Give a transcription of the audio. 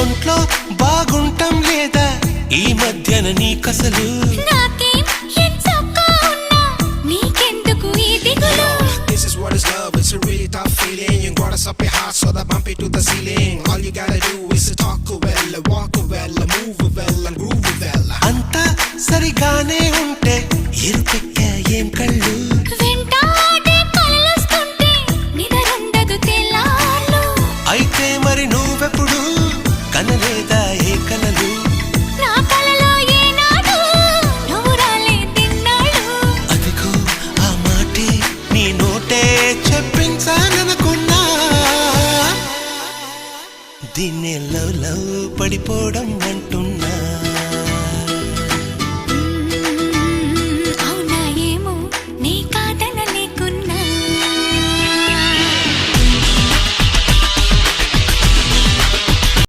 ఒంట్లో బాగుంటం లేదా ఈ మధ్యన నీకసలు నాకేం ఎంచక్కా ఉన్నా నీకెందుకు ఈ దిగులు This is what is love, it's a really tough feeling. You got us up your heart so that bump it to the ceiling. All you gotta do is to talk well, walk well, move well and groove well. అంతా సరిగానే ఉంటే ఎరుపెక్క ఏం కళ్ళు వెంటాడే కలలొస్తుంటే నిదరుండదు తెల్లార్లు అయితే మరి నువ్వెప్పుడు కనలేదా ఏ కలలు నా కలలో ఏనాడు నువ్వు రాలేదిన్నాళ్ళు అదిగో ఆ మాటే నీ నోటే చెప్పించాలనుకున్నా దీన్నే లవ్ లవ్ పడిపోవడం అంటూ